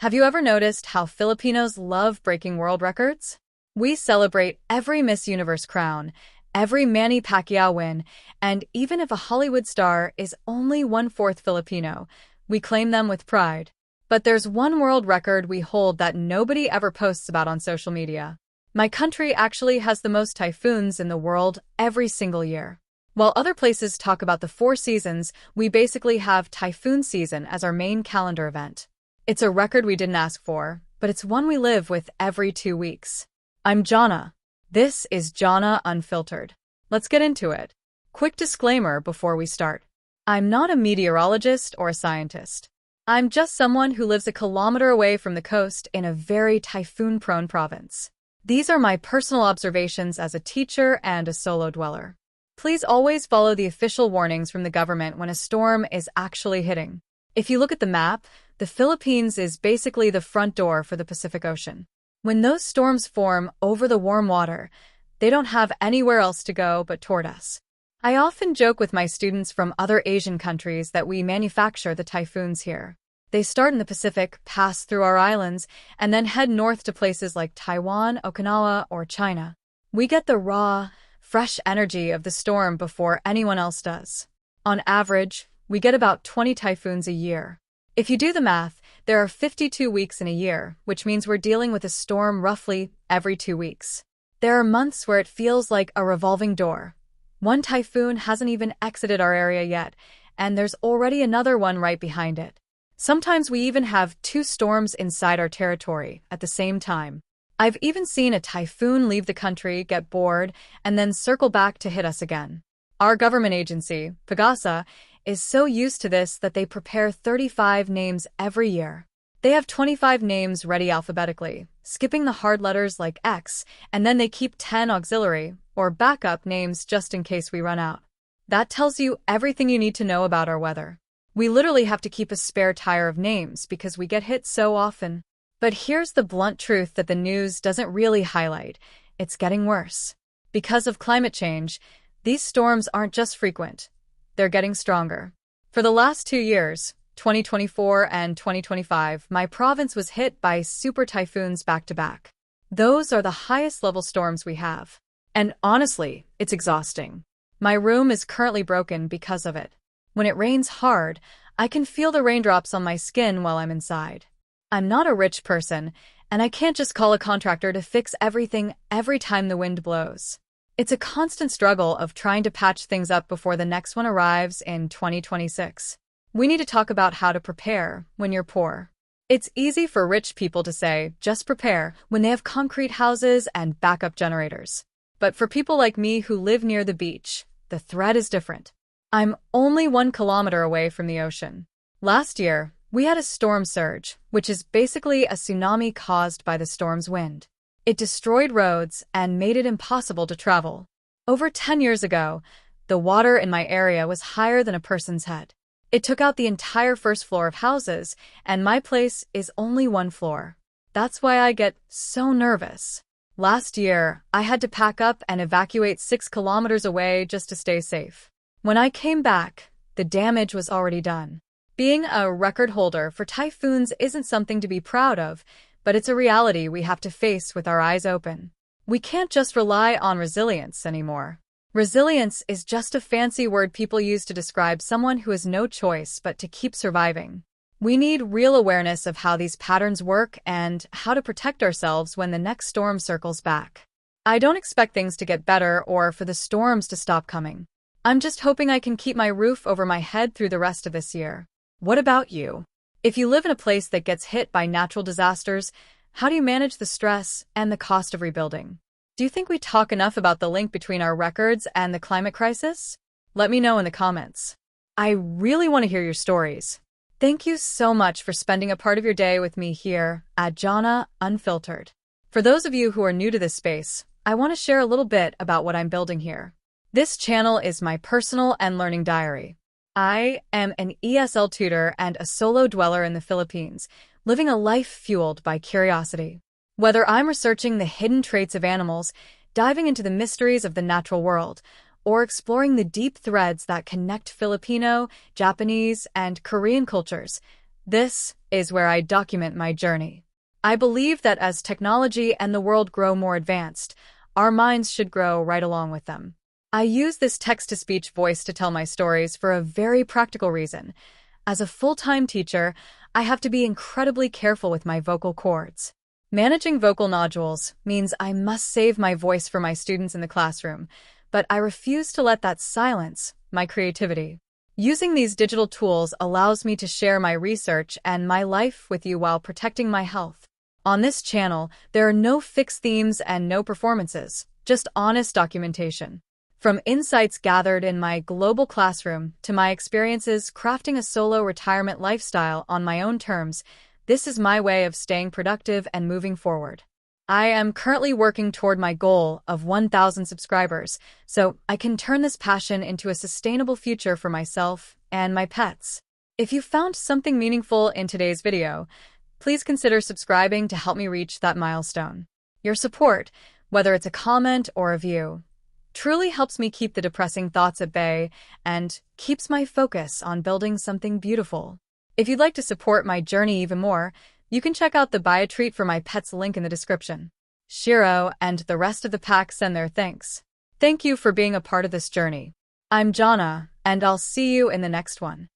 Have you ever noticed how Filipinos love breaking world records? We celebrate every Miss Universe crown, every Manny Pacquiao win, and even if a Hollywood star is only one-fourth Filipino, we claim them with pride. But there's one world record we hold that nobody ever posts about on social media. My country actually has the most typhoons in the world every single year. While other places talk about the 4 seasons, we basically have typhoon season as our main calendar event. It's a record we didn't ask for, but it's one we live with every 2 weeks. I'm Jhonna. This is Jhonna Unfiltered. Let's get into it. Quick disclaimer before we start. I'm not a meteorologist or a scientist. I'm just someone who lives a kilometer away from the coast in a very typhoon-prone province. These are my personal observations as a teacher and a solo dweller. Please always follow the official warnings from the government when a storm is actually hitting. If you look at the map, the Philippines is basically the front door for the Pacific Ocean. When those storms form over the warm water, they don't have anywhere else to go but toward us. I often joke with my students from other Asian countries that we manufacture the typhoons here. They start in the Pacific, pass through our islands, and then head north to places like Taiwan, Okinawa, or China. We get the raw, fresh energy of the storm before anyone else does. On average, we get about 20 typhoons a year. If you do the math, there are 52 weeks in a year, which means we're dealing with a storm roughly every 2 weeks. There are months where it feels like a revolving door. One typhoon hasn't even exited our area yet, and there's already another one right behind it. Sometimes we even have 2 storms inside our territory at the same time. I've even seen a typhoon leave the country, get bored, and then circle back to hit us again. Our government agency, Pagasa, is so used to this that they prepare 35 names every year. They have 25 names ready alphabetically, skipping the hard letters like X, and then they keep 10 auxiliary, or backup names just in case we run out. That tells you everything you need to know about our weather. We literally have to keep a spare tire of names because we get hit so often. But here's the blunt truth that the news doesn't really highlight. It's getting worse. Because of climate change, these storms aren't just frequent. They're getting stronger. For the last 2 years, 2024 and 2025, my province was hit by super typhoons back-to-back. Those are the highest level storms we have. And honestly, it's exhausting. My room is currently broken because of it. When it rains hard, I can feel the raindrops on my skin while I'm inside. I'm not a rich person, and I can't just call a contractor to fix everything every time the wind blows. It's a constant struggle of trying to patch things up before the next one arrives in 2026. We need to talk about how to prepare when you're poor. It's easy for rich people to say, just prepare, when they have concrete houses and backup generators. But for people like me who live near the beach, the threat is different. I'm only 1 kilometer away from the ocean. Last year, we had a storm surge, which is basically a tsunami caused by the storm's wind. It destroyed roads and made it impossible to travel. Over 10 years ago, the water in my area was higher than a person's head. It took out the entire first floor of houses, and my place is only 1 floor. That's why I get so nervous. Last year, I had to pack up and evacuate 6 kilometers away just to stay safe. When I came back, the damage was already done. Being a record holder for typhoons isn't something to be proud of, but it's a reality we have to face with our eyes open. We can't just rely on resilience anymore. Resilience is just a fancy word people use to describe someone who has no choice but to keep surviving. We need real awareness of how these patterns work and how to protect ourselves when the next storm circles back. I don't expect things to get better or for the storms to stop coming. I'm just hoping I can keep my roof over my head through the rest of this year. What about you? If you live in a place that gets hit by natural disasters, how do you manage the stress and the cost of rebuilding? Do you think we talk enough about the link between our records and the climate crisis? Let me know in the comments. I really want to hear your stories. Thank you so much for spending a part of your day with me here at Jhonna Unfiltered. For those of you who are new to this space, I want to share a little bit about what I'm building here. This channel is my personal and learning diary. I am an ESL tutor and a solo dweller in the Philippines, living a life fueled by curiosity. Whether I'm researching the hidden traits of animals, diving into the mysteries of the natural world, or exploring the deep threads that connect Filipino, Japanese, and Korean cultures, this is where I document my journey. I believe that as technology and the world grow more advanced, our minds should grow right along with them. I use this text-to-speech voice to tell my stories for a very practical reason. As a full-time teacher, I have to be incredibly careful with my vocal cords. Managing vocal nodules means I must save my voice for my students in the classroom, but I refuse to let that silence my creativity. Using these digital tools allows me to share my research and my life with you while protecting my health. On this channel, there are no fixed themes and no performances, just honest documentation. From insights gathered in my global classroom to my experiences crafting a solo retirement lifestyle on my own terms, this is my way of staying productive and moving forward. I am currently working toward my goal of 1,000 subscribers, so I can turn this passion into a sustainable future for myself and my pets. If you found something meaningful in today's video, please consider subscribing to help me reach that milestone. Your support, whether it's a comment or a view, truly helps me keep the depressing thoughts at bay and keeps my focus on building something beautiful. If you'd like to support my journey even more, you can check out the buy a treat for my pets link in the description. Shiro and the rest of the pack send their thanks. Thank you for being a part of this journey. I'm Jhonna, and I'll see you in the next one.